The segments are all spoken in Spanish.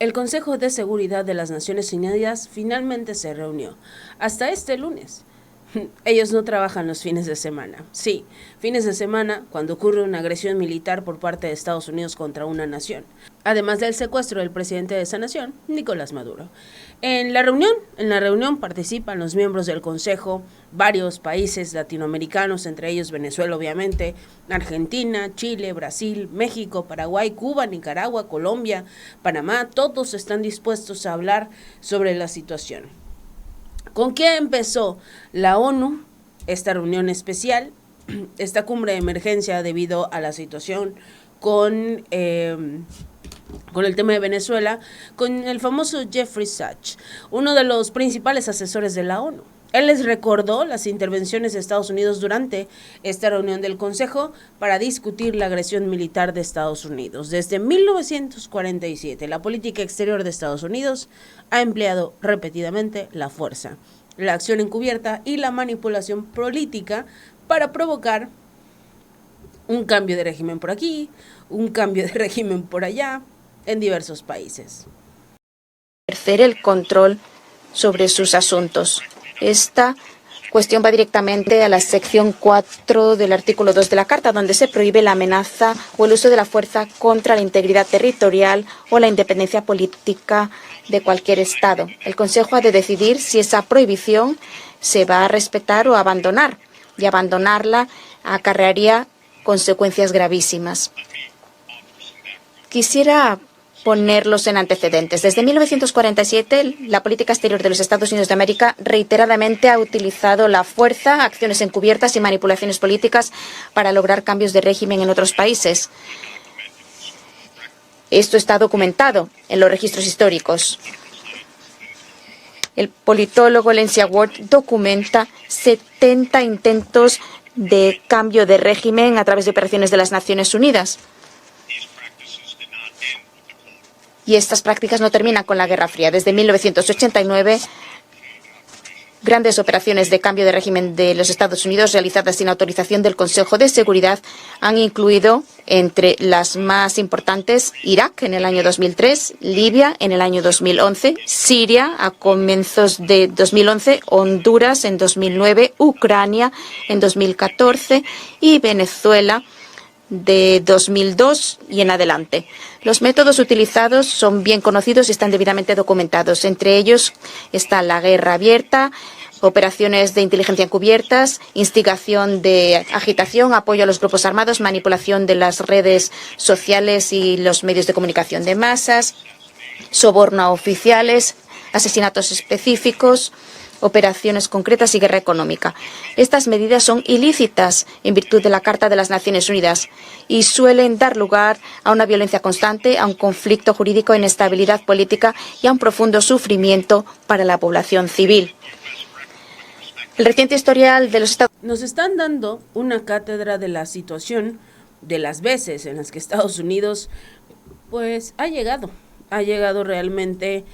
El Consejo de Seguridad de las Naciones Unidas finalmente se reunió, hasta este lunes. Ellos no trabajan los fines de semana. Sí, fines de semana cuando ocurre una agresión militar por parte de Estados Unidos contra una nación, además del secuestro del presidente de esa nación, Nicolás Maduro. En la reunión participan los miembros del Consejo, varios países latinoamericanos, entre ellos Venezuela obviamente, Argentina, Chile, Brasil, México, Paraguay, Cuba, Nicaragua, Colombia, Panamá, todos están dispuestos a hablar sobre la situación. ¿Con qué empezó la ONU, esta reunión especial, esta cumbre de emergencia debido a la situación con el tema de Venezuela, con el famoso Jeffrey Sachs, uno de los principales asesores de la ONU? Él les recordó las intervenciones de Estados Unidos durante esta reunión del Consejo para discutir la agresión militar de Estados Unidos. Desde 1947, la política exterior de Estados Unidos ha empleado repetidamente la fuerza, la acción encubierta y la manipulación política para provocar un cambio de régimen por aquí, un cambio de régimen por allá, en diversos países. Ejercer el control sobre sus asuntos. Esta cuestión va directamente a la sección 4 del artículo 2 de la Carta, donde se prohíbe la amenaza o el uso de la fuerza contra la integridad territorial o la independencia política de cualquier Estado. El Consejo ha de decidir si esa prohibición se va a respetar o abandonar, y abandonarla acarrearía consecuencias gravísimas. Quisiera ponerlos en antecedentes. Desde 1947, la política exterior de los Estados Unidos de América reiteradamente ha utilizado la fuerza, acciones encubiertas y manipulaciones políticas para lograr cambios de régimen en otros países. Esto está documentado en los registros históricos. El politólogo Lencia Ward documenta 70 intentos de cambio de régimen a través de operaciones de las Naciones Unidas. Y estas prácticas no terminan con la Guerra Fría. Desde 1989, grandes operaciones de cambio de régimen de los Estados Unidos realizadas sin autorización del Consejo de Seguridad han incluido, entre las más importantes, Irak en el año 2003, Libia en el año 2011, Siria a comienzos de 2011, Honduras en 2009, Ucrania en 2014 y Venezuela de 2002 y en adelante. Los métodos utilizados son bien conocidos y están debidamente documentados. Entre ellos está la guerra abierta, operaciones de inteligencia encubiertas, instigación de agitación, apoyo a los grupos armados, manipulación de las redes sociales y los medios de comunicación de masas, soborno a oficiales, asesinatos específicos, operaciones concretas y guerra económica. Estas medidas son ilícitas en virtud de la Carta de las Naciones Unidas y suelen dar lugar a una violencia constante, a un conflicto jurídico, inestabilidad política y a un profundo sufrimiento para la población civil. El reciente historial de los Estados Nos están dando una cátedra de la situación, de las veces en las que Estados Unidos pues ha llegado realmente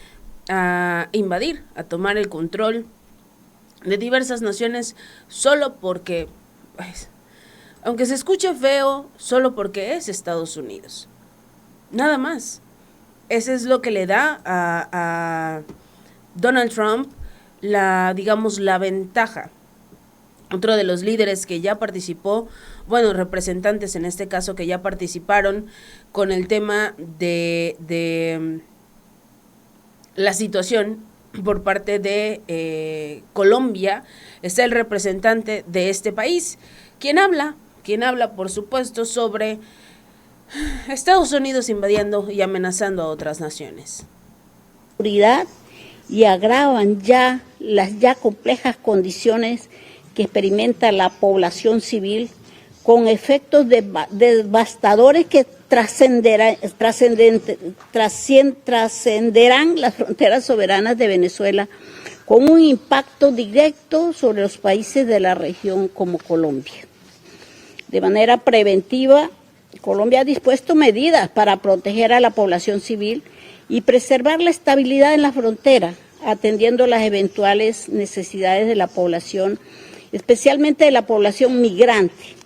a invadir, a tomar el control de diversas naciones solo porque, pues, aunque se escuche feo, solo porque es Estados Unidos. Nada más. Ese es lo que le da a Donald Trump la ventaja. Otro de los líderes que ya participó, representantes en este caso que ya participaron con el tema de la situación por parte de Colombia, está el representante de este país, quien habla, por supuesto, sobre Estados Unidos invadiendo y amenazando a otras naciones. Y agravan las ya complejas condiciones que experimenta la población civil, con efectos devastadores que trascenderán las fronteras soberanas de Venezuela, con un impacto directo sobre los países de la región como Colombia. De manera preventiva, Colombia ha dispuesto medidas para proteger a la población civil y preservar la estabilidad en la frontera, atendiendo las eventuales necesidades de la población, especialmente de la población migrante,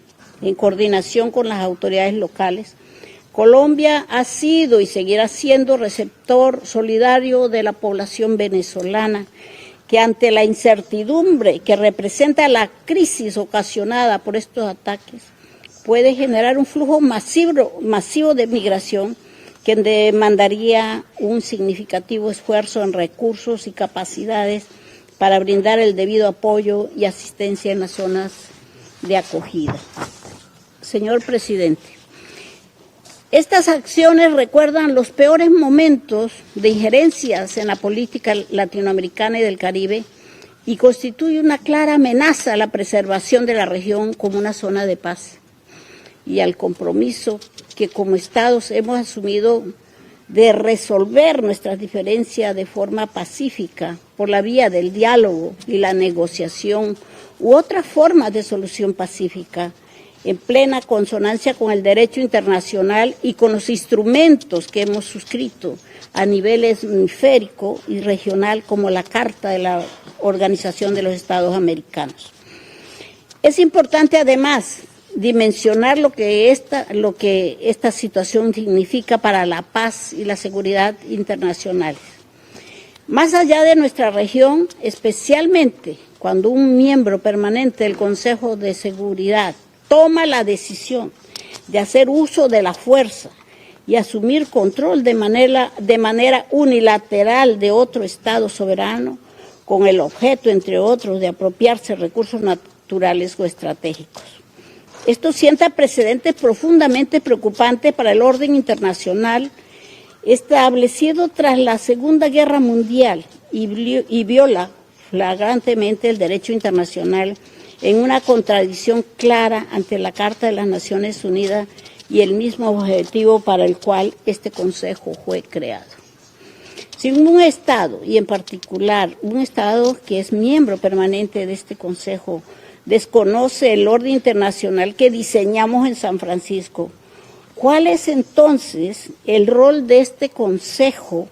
en coordinación con las autoridades locales, Colombia ha sido y seguirá siendo receptor solidario de la población venezolana, que ante la incertidumbre que representa la crisis ocasionada por estos ataques, puede generar un flujo masivo de migración que demandaría un significativo esfuerzo en recursos y capacidades para brindar el debido apoyo y asistencia en las zonas de acogida. Señor presidente, estas acciones recuerdan los peores momentos de injerencias en la política latinoamericana y del Caribe y constituye una clara amenaza a la preservación de la región como una zona de paz y al compromiso que como Estados hemos asumido de resolver nuestras diferencias de forma pacífica por la vía del diálogo y la negociación u otras formas de solución pacífica, en plena consonancia con el derecho internacional y con los instrumentos que hemos suscrito a nivel hemisférico y regional, como la Carta de la Organización de los Estados Americanos. Es importante además dimensionar lo que esta situación significa para la paz y la seguridad internacionales. Más allá de nuestra región, especialmente cuando un miembro permanente del Consejo de Seguridad toma la decisión de hacer uso de la fuerza y asumir control de manera unilateral de otro Estado soberano, con el objeto, entre otros, de apropiarse recursos naturales o estratégicos. Esto sienta precedentes profundamente preocupantes para el orden internacional establecido tras la Segunda Guerra Mundial y viola flagrantemente el derecho internacional en una contradicción clara ante la Carta de las Naciones Unidas y el mismo objetivo para el cual este Consejo fue creado. Si un Estado, y en particular un Estado que es miembro permanente de este Consejo, desconoce el orden internacional que diseñamos en San Francisco, ¿cuál es entonces el rol de este Consejo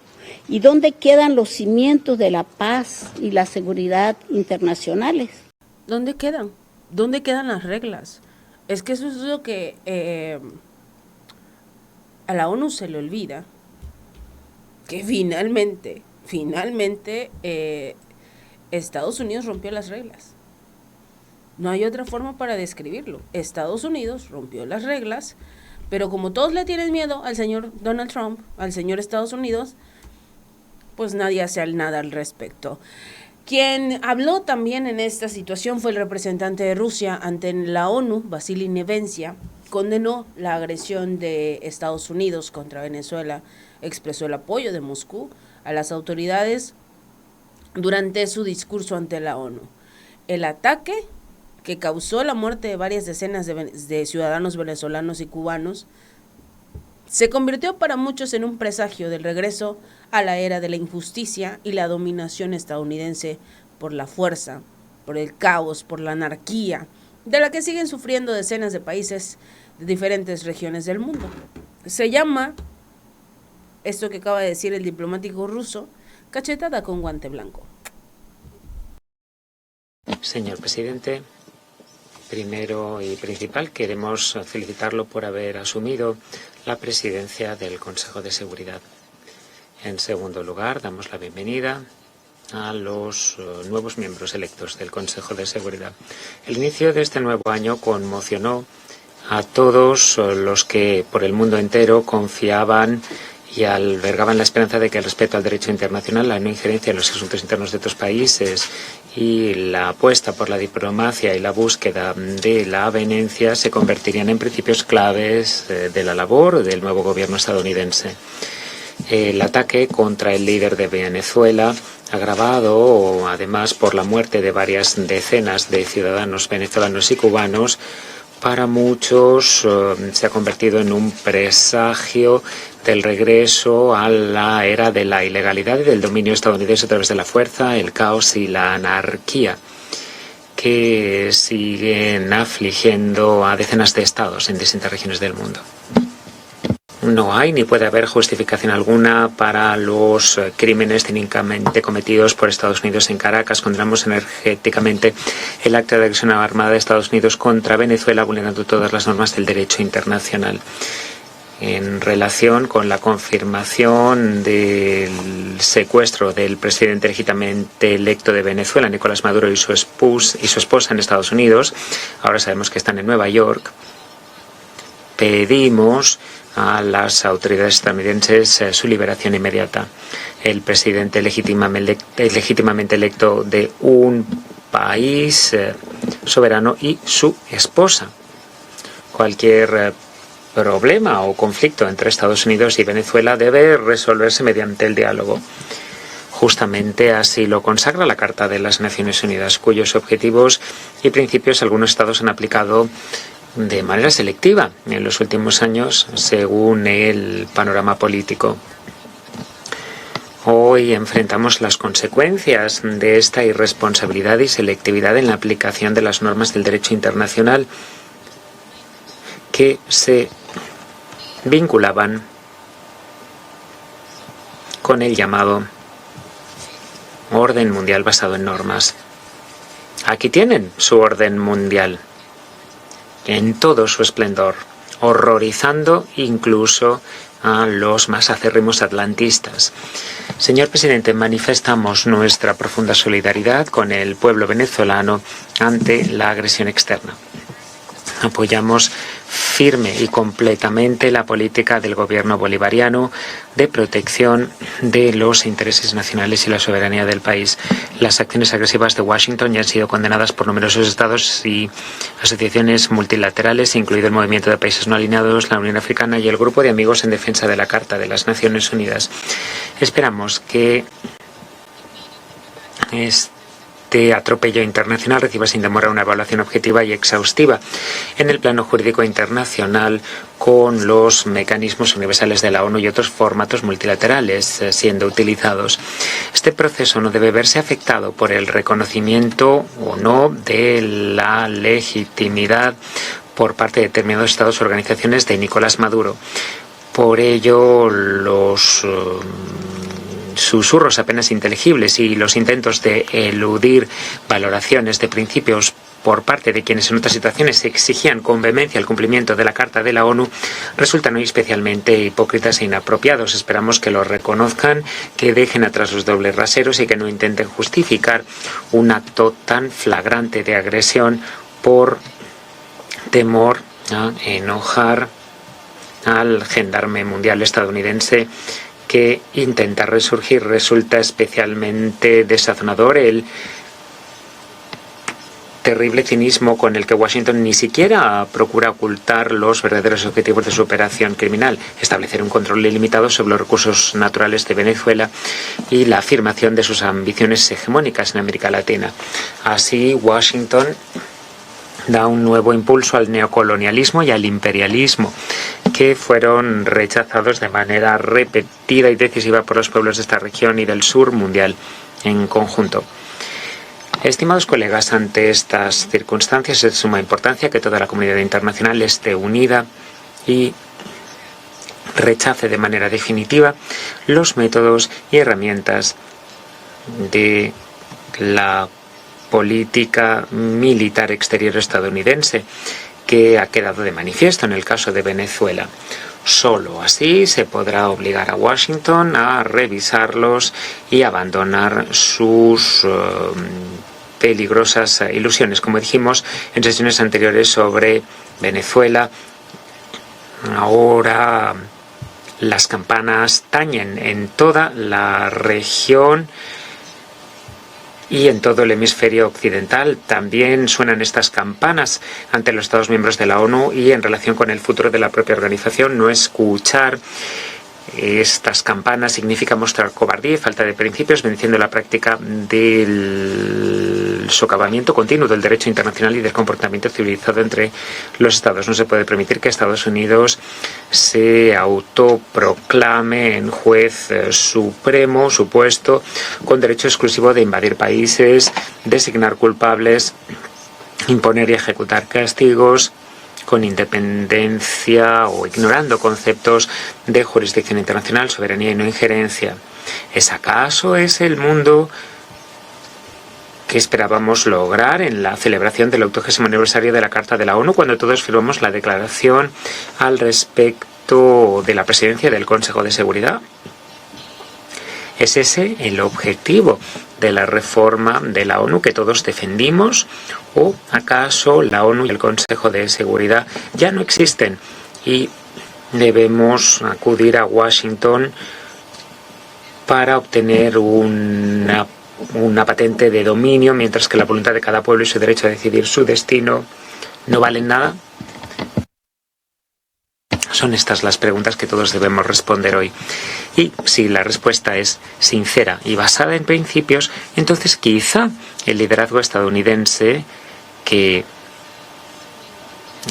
y dónde quedan los cimientos de la paz y la seguridad internacionales? ¿Dónde quedan? ¿Dónde quedan las reglas? Es que eso es lo que a la ONU se le olvida, que finalmente Estados Unidos rompió las reglas. No hay otra forma para describirlo. Estados Unidos rompió las reglas, pero como todos le tienen miedo al señor Donald Trump, al señor Estados Unidos, pues nadie hace nada al respecto. Quien habló también en esta situación fue el representante de Rusia ante la ONU, Vasily Nevencia. Condenó la agresión de Estados Unidos contra Venezuela, expresó el apoyo de Moscú a las autoridades durante su discurso ante la ONU. El ataque, que causó la muerte de varias decenas de ciudadanos venezolanos y cubanos, se convirtió para muchos en un presagio del regreso a la era de la injusticia y la dominación estadounidense por la fuerza, por el caos, por la anarquía, de la que siguen sufriendo decenas de países de diferentes regiones del mundo. Se llama, esto que acaba de decir el diplomático ruso, cachetada con guante blanco. Señor presidente, primero y principal, queremos felicitarlo por haber asumido la presidencia del Consejo de Seguridad. En segundo lugar, damos la bienvenida a los nuevos miembros electos del Consejo de Seguridad. El inicio de este nuevo año conmocionó a todos los que por el mundo entero confiaban y albergaban la esperanza de que el respeto al derecho internacional, la no injerencia en los asuntos internos de otros países y la apuesta por la diplomacia y la búsqueda de la avenencia se convertirían en principios claves de la labor del nuevo gobierno estadounidense. El ataque contra el líder de Venezuela, agravado además por la muerte de varias decenas de ciudadanos venezolanos y cubanos, para muchos se ha convertido en un presagio del regreso a la era de la ilegalidad y del dominio estadounidense a través de la fuerza, el caos y la anarquía, que siguen afligiendo a decenas de estados en distintas regiones del mundo. No hay ni puede haber justificación alguna para los crímenes cínicamente cometidos por Estados Unidos en Caracas. Condenamos energéticamente el acto de agresión armada de Estados Unidos contra Venezuela, vulnerando todas las normas del derecho internacional. en relación con la confirmación del secuestro del presidente legítimamente electo de Venezuela, Nicolás Maduro, y su esposa en Estados Unidos. Ahora sabemos que están en Nueva York. Pedimos a las autoridades estadounidenses su liberación inmediata. El presidente legítimamente electo de un país soberano y su esposa. Cualquier problema o conflicto entre Estados Unidos y Venezuela debe resolverse mediante el diálogo. Justamente así lo consagra la Carta de las Naciones Unidas, cuyos objetivos y principios algunos estados han aplicado de manera selectiva en los últimos años, según el panorama político. Hoy enfrentamos las consecuencias de esta irresponsabilidad y selectividad en la aplicación de las normas del derecho internacional que se vinculaban con el llamado orden mundial basado en normas. Aquí tienen su orden mundial en todo su esplendor, horrorizando incluso a los más acérrimos atlantistas. Señor presidente, manifestamos nuestra profunda solidaridad con el pueblo venezolano ante la agresión externa. Apoyamos firme y completamente la política del gobierno bolivariano de protección de los intereses nacionales y la soberanía del país. Las acciones agresivas de Washington ya han sido condenadas por numerosos estados y asociaciones multilaterales, incluido el Movimiento de Países No Alineados, la Unión Africana y el Grupo de Amigos en Defensa de la Carta de las Naciones Unidas. Esperamos que este atropello internacional reciba sin demora una evaluación objetiva y exhaustiva en el plano jurídico internacional con los mecanismos universales de la ONU y otros formatos multilaterales siendo utilizados. Este proceso no debe verse afectado por el reconocimiento o no de la legitimidad por parte de determinados estados o organizaciones de Nicolás Maduro. Por ello, los susurros apenas inteligibles y los intentos de eludir valoraciones de principios por parte de quienes en otras situaciones exigían con vehemencia el cumplimiento de la Carta de la ONU resultan hoy especialmente hipócritas e inapropiados. Esperamos que lo reconozcan, que dejen atrás los dobles raseros y que no intenten justificar un acto tan flagrante de agresión por temor a enojar al gendarme mundial estadounidense que intenta resurgir. Resulta especialmente desazonador el terrible cinismo con el que Washington ni siquiera procura ocultar los verdaderos objetivos de su operación criminal, establecer un control ilimitado sobre los recursos naturales de Venezuela y la afirmación de sus ambiciones hegemónicas en América Latina. Así, Washington da un nuevo impulso al neocolonialismo y al imperialismo, que fueron rechazados de manera repetida y decisiva por los pueblos de esta región y del sur mundial en conjunto. Estimados colegas, ante estas circunstancias es de suma importancia que toda la comunidad internacional esté unida y rechace de manera definitiva los métodos y herramientas de la política militar exterior estadounidense, que ha quedado de manifiesto en el caso de Venezuela. Solo así se podrá obligar a Washington a revisarlos y abandonar sus peligrosas ilusiones. Como dijimos en sesiones anteriores sobre Venezuela, ahora las campanas tañen en toda la región y en todo el hemisferio occidental. También suenan estas campanas ante los Estados miembros de la ONU y en relación con el futuro de la propia organización. No escuchar estas campanas significa mostrar cobardía y falta de principios, venciendo la práctica del socavamiento continuo del derecho internacional y del comportamiento civilizado entre los estados. No se puede permitir que Estados Unidos se autoproclame en juez supremo, supuesto, con derecho exclusivo de invadir países, designar culpables, imponer y ejecutar castigos, con independencia o ignorando conceptos de jurisdicción internacional, soberanía y no injerencia. ¿Es acaso ese el mundo que esperábamos lograr en la celebración del 80º aniversario de la Carta de la ONU, cuando todos firmamos la declaración al respecto proyecto de la presidencia del Consejo de Seguridad? ¿Es ese el objetivo de la reforma de la ONU que todos defendimos? ¿O acaso la ONU y el Consejo de Seguridad ya no existen y debemos acudir a Washington para obtener una patente de dominio, mientras que la voluntad de cada pueblo y su derecho a decidir su destino no valen nada? Son estas las preguntas que todos debemos responder hoy. Y si la respuesta es sincera y basada en principios, entonces quizá el liderazgo estadounidense, que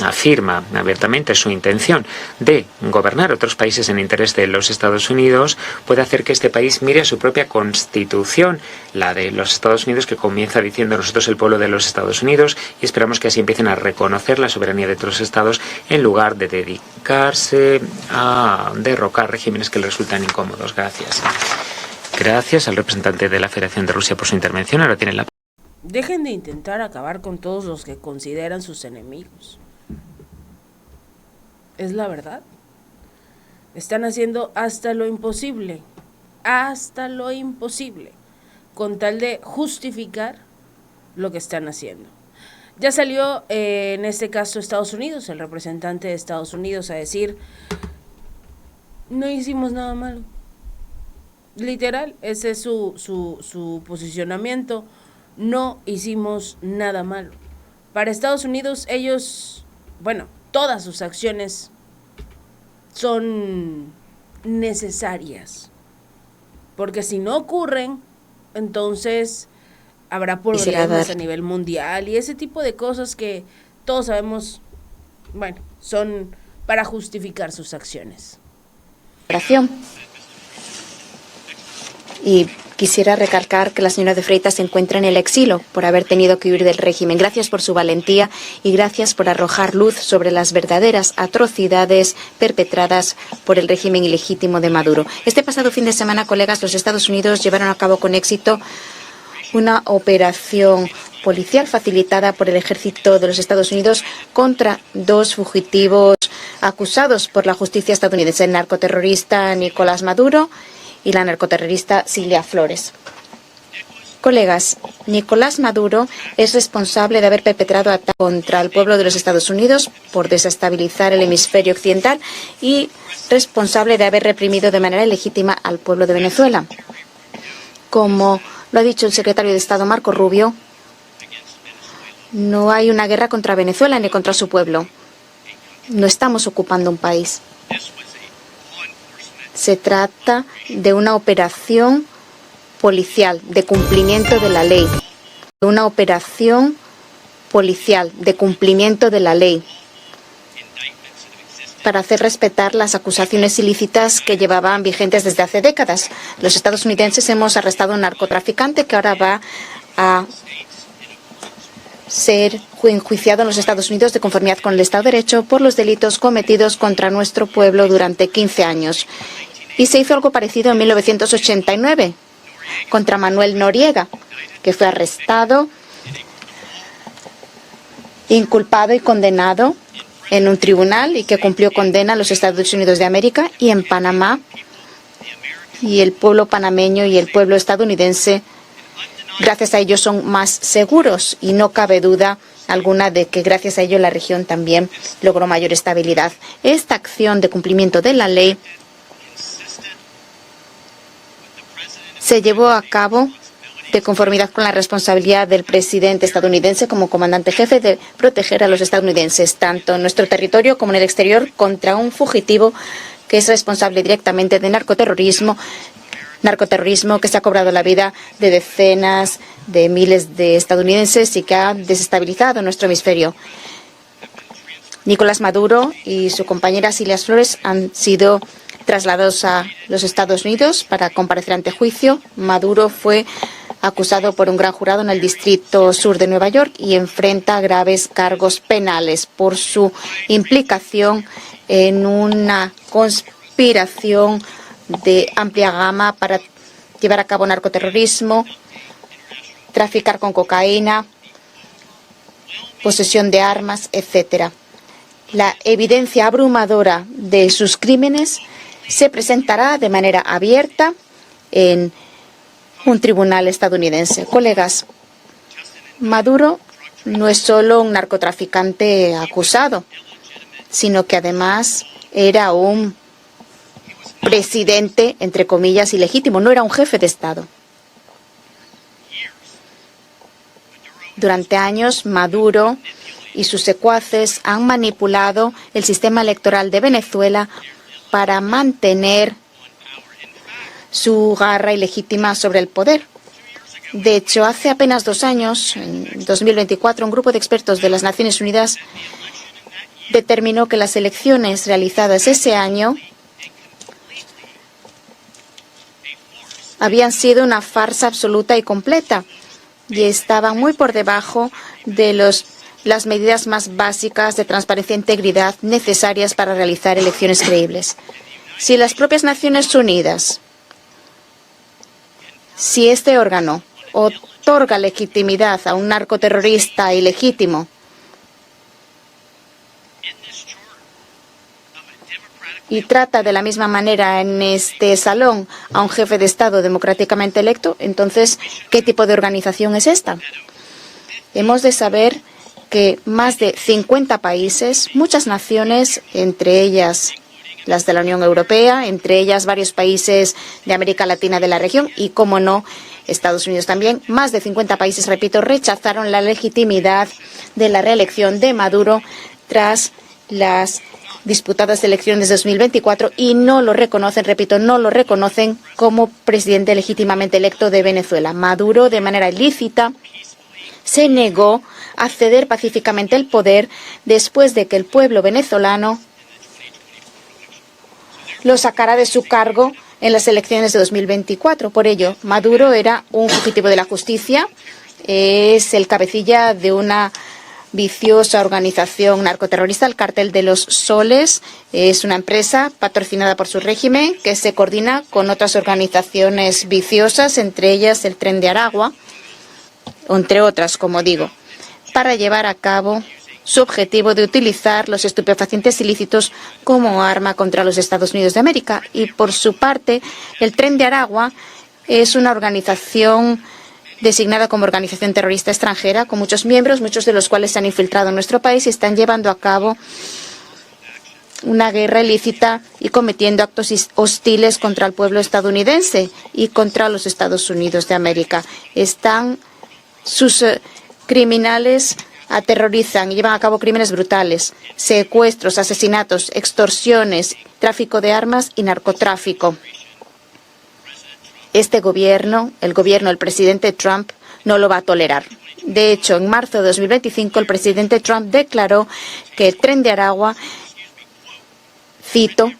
afirma abiertamente su intención de gobernar otros países en interés de los Estados Unidos, puede hacer que este país mire a su propia constitución, la de los Estados Unidos, que comienza diciendo nosotros el pueblo de los Estados Unidos, y esperamos que así empiecen a reconocer la soberanía de otros estados en lugar de dedicarse a derrocar regímenes que les resultan incómodos. Gracias. Gracias al representante de la Federación de Rusia por su intervención. Ahora tiene la... Dejen de intentar acabar con todos los que consideran sus enemigos. Es la verdad. Están haciendo hasta lo imposible, con tal de justificar lo que están haciendo. Ya salió en este caso Estados Unidos, el representante de Estados Unidos, a decir: no hicimos nada malo. Literal, ese es su posicionamiento. No hicimos nada malo. Para Estados Unidos, ellos, todas sus acciones son necesarias, porque si no ocurren, entonces habrá problemas a nivel mundial y ese tipo de cosas que todos sabemos, son para justificar sus acciones. Y quisiera recalcar que la señora de Freitas se encuentra en el exilio por haber tenido que huir del régimen. Gracias por su valentía y gracias por arrojar luz sobre las verdaderas atrocidades perpetradas por el régimen ilegítimo de Maduro. Este pasado fin de semana, colegas, los Estados Unidos llevaron a cabo con éxito una operación policial facilitada por el ejército de los Estados Unidos contra 2 fugitivos acusados por la justicia estadounidense, el narcoterrorista Nicolás Maduro y la narcoterrorista Cilia Flores. Colegas, Nicolás Maduro es responsable de haber perpetrado ataques contra el pueblo de los Estados Unidos por desestabilizar el hemisferio occidental y responsable de haber reprimido de manera ilegítima al pueblo de Venezuela. Como lo ha dicho el secretario de Estado Marco Rubio, no hay una guerra contra Venezuela ni contra su pueblo. No estamos ocupando un país. Se trata de una operación policial de cumplimiento de la ley. Una operación policial de cumplimiento de la ley para hacer respetar las acusaciones ilícitas que llevaban vigentes desde hace décadas. Los estadounidenses hemos arrestado a un narcotraficante que ahora va a ser enjuiciado en los Estados Unidos de conformidad con el Estado de Derecho por los delitos cometidos contra nuestro pueblo durante 15 años. Y se hizo algo parecido en 1989 contra Manuel Noriega, que fue arrestado, inculpado y condenado en un tribunal y que cumplió condena en los Estados Unidos de América y en Panamá. Y el pueblo panameño y el pueblo estadounidense, gracias a ellos, son más seguros y no cabe duda alguna de que gracias a ello la región también logró mayor estabilidad. Esta acción de cumplimiento de la ley se llevó a cabo de conformidad con la responsabilidad del presidente estadounidense como comandante jefe de proteger a los estadounidenses, tanto en nuestro territorio como en el exterior, contra un fugitivo que es responsable directamente de narcoterrorismo que se ha cobrado la vida de decenas de miles de estadounidenses y que ha desestabilizado nuestro hemisferio. Nicolás Maduro y su compañera Cilia Flores han sido trasladados a los Estados Unidos para comparecer ante juicio. Maduro fue acusado por un gran jurado en el Distrito Sur de Nueva York y enfrenta graves cargos penales por su implicación en una conspiración de amplia gama para llevar a cabo narcoterrorismo, traficar con cocaína, posesión de armas, etcétera. la evidencia abrumadora de sus crímenes se presentará de manera abierta en un tribunal estadounidense. Colegas, Maduro no es solo un narcotraficante acusado, sino que además era un presidente, entre comillas, ilegítimo. No era un jefe de Estado. Durante años, Maduro y sus secuaces han manipulado el sistema electoral de Venezuela para mantener su garra ilegítima sobre el poder. De hecho, hace apenas 2 años, en 2024, un grupo de expertos de las Naciones Unidas determinó que las elecciones realizadas ese año habían sido una farsa absoluta y completa y estaban muy por debajo de las medidas más básicas de transparencia e integridad necesarias para realizar elecciones creíbles. Si las propias Naciones Unidas, si este órgano otorga legitimidad a un narcoterrorista ilegítimo y trata de la misma manera en este salón a un jefe de Estado democráticamente electo, entonces, ¿qué tipo de organización es esta? Hemos de saber que más de 50 países, muchas naciones, entre ellas las de la Unión Europea, entre ellas varios países de América Latina de la región y, como no, Estados Unidos también, más de 50 países, repito, rechazaron la legitimidad de la reelección de Maduro tras las disputadas elecciones de 2024 y no lo reconocen, repito, no lo reconocen como presidente legítimamente electo de Venezuela. Maduro, de manera ilícita, se negó a ceder pacíficamente el poder después de que el pueblo venezolano lo sacara de su cargo en las elecciones de 2024. Por ello, Maduro era un fugitivo de la justicia, es el cabecilla de una viciosa organización narcoterrorista, el Cártel de los Soles. Es una empresa patrocinada por su régimen que se coordina con otras organizaciones viciosas, entre ellas el Tren de Aragua, entre otras, como digo, para llevar a cabo su objetivo de utilizar los estupefacientes ilícitos como arma contra los Estados Unidos de América. Y por su parte, el Tren de Aragua es una organización designada como organización terrorista extranjera, con muchos miembros, muchos de los cuales se han infiltrado en nuestro país y están llevando a cabo una guerra ilícita y cometiendo actos hostiles contra el pueblo estadounidense y contra los Estados Unidos de América. Sus criminales aterrorizan y llevan a cabo crímenes brutales, secuestros, asesinatos, extorsiones, tráfico de armas y narcotráfico. Este gobierno, el gobierno del presidente Trump, no lo va a tolerar. De hecho, en marzo de 2025, el presidente Trump declaró que el Tren de Aragua, cito,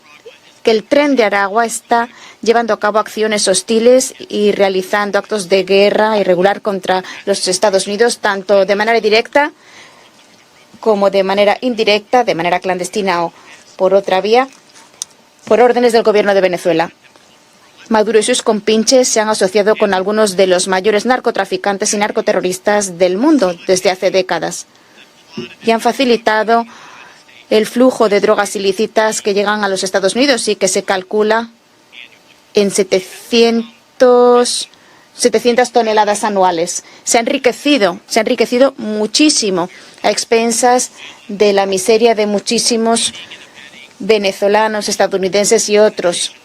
que el Tren de Aragua está llevando a cabo acciones hostiles y realizando actos de guerra irregular contra los Estados Unidos, tanto de manera directa como de manera indirecta, de manera clandestina o por otra vía, por órdenes del gobierno de Venezuela. Maduro y sus compinches se han asociado con algunos de los mayores narcotraficantes y narcoterroristas del mundo desde hace décadas y han facilitado el flujo de drogas ilícitas que llegan a los Estados Unidos y que se calcula en 700 toneladas anuales. Se ha enriquecido muchísimo a expensas de la miseria de muchísimos venezolanos, estadounidenses y otros.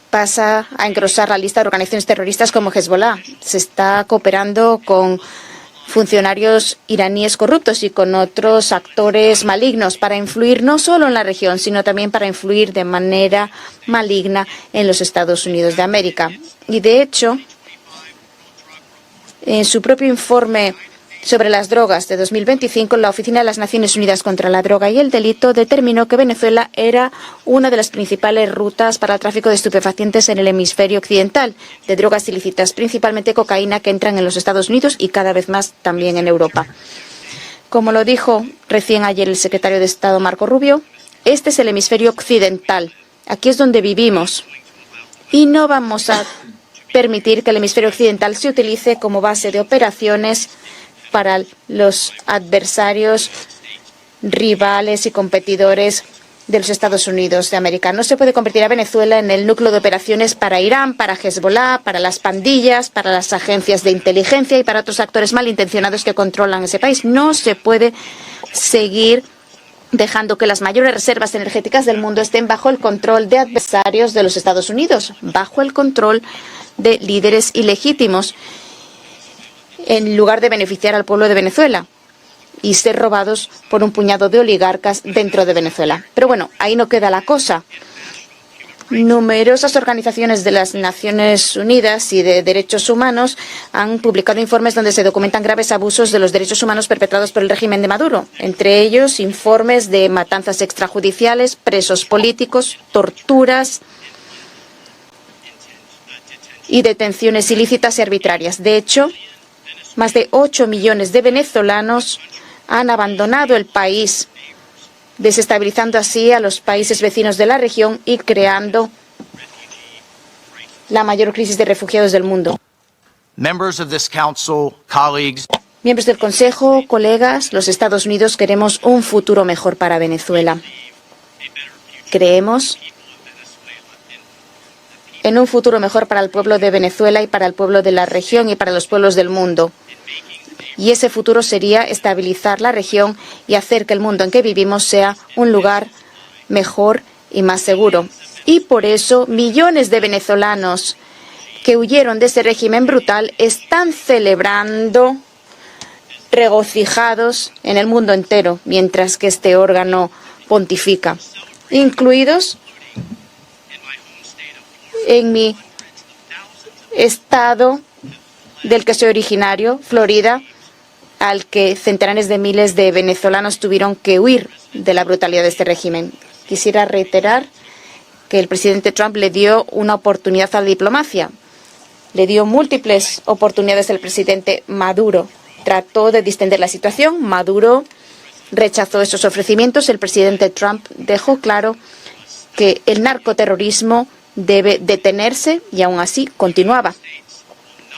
Pasa a engrosar la lista de organizaciones terroristas como Hezbollah. Se está cooperando con funcionarios iraníes corruptos y con otros actores malignos para influir no solo en la región, sino también para influir de manera maligna en los Estados Unidos de América. Y de hecho, en su propio informe sobre las drogas de 2025, la Oficina de las Naciones Unidas contra la Droga y el Delito determinó que Venezuela era una de las principales rutas para el tráfico de estupefacientes en el hemisferio occidental, de drogas ilícitas, principalmente cocaína, que entran en los Estados Unidos y cada vez más también en Europa. Como lo dijo recién ayer el secretario de Estado Marco Rubio, este es el hemisferio occidental. Aquí es donde vivimos. Y no vamos a permitir que el hemisferio occidental se utilice como base de operaciones para los adversarios rivales y competidores de los Estados Unidos de América. No se puede convertir a Venezuela en el núcleo de operaciones para Irán, para Hezbollah, para las pandillas, para las agencias de inteligencia y para otros actores malintencionados que controlan ese país. No se puede seguir dejando que las mayores reservas energéticas del mundo estén bajo el control de adversarios de los Estados Unidos, bajo el control de líderes ilegítimos, en lugar de beneficiar al pueblo de Venezuela y ser robados por un puñado de oligarcas dentro de Venezuela. Pero bueno, ahí no queda la cosa. Numerosas organizaciones de las Naciones Unidas y de derechos humanos han publicado informes donde se documentan graves abusos de los derechos humanos perpetrados por el régimen de Maduro, entre ellos informes de matanzas extrajudiciales, presos políticos, torturas y detenciones ilícitas y arbitrarias. De hecho, más de 8 millones de venezolanos han abandonado el país, desestabilizando así a los países vecinos de la región y creando la mayor crisis de refugiados del mundo. Members del Consejo, colegas, los Estados Unidos queremos un futuro mejor para Venezuela. Creemos en un futuro mejor para el pueblo de Venezuela y para el pueblo de la región y para los pueblos del mundo. Y ese futuro sería estabilizar la región y hacer que el mundo en que vivimos sea un lugar mejor y más seguro. Y por eso millones de venezolanos que huyeron de ese régimen brutal están celebrando regocijados en el mundo entero, mientras que este órgano pontifica, incluidos en mi estado del que soy originario, Florida, al que centenares de miles de venezolanos tuvieron que huir de la brutalidad de este régimen. Quisiera reiterar que el presidente Trump le dio una oportunidad a la diplomacia. Le dio múltiples oportunidades al presidente Maduro. Trató de distender la situación. Maduro rechazó esos ofrecimientos. El presidente Trump dejó claro que el narcoterrorismo debe detenerse y aún así continuaba.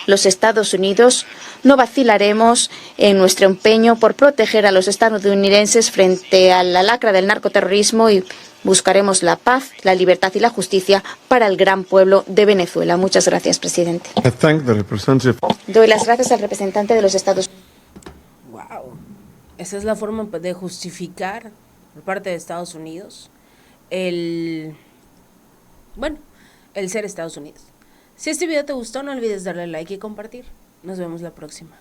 Los Estados Unidos no vacilaremos en nuestro empeño por proteger a los estadounidenses frente a la lacra del narcoterrorismo y buscaremos la paz, la libertad y la justicia para el gran pueblo de Venezuela. Muchas gracias, presidente. Doy las gracias al representante de los Estados Unidos. Wow. Esa es la forma de justificar por parte de Estados Unidos el ser Estados Unidos. Si este video te gustó, no olvides darle like y compartir. Nos vemos la próxima.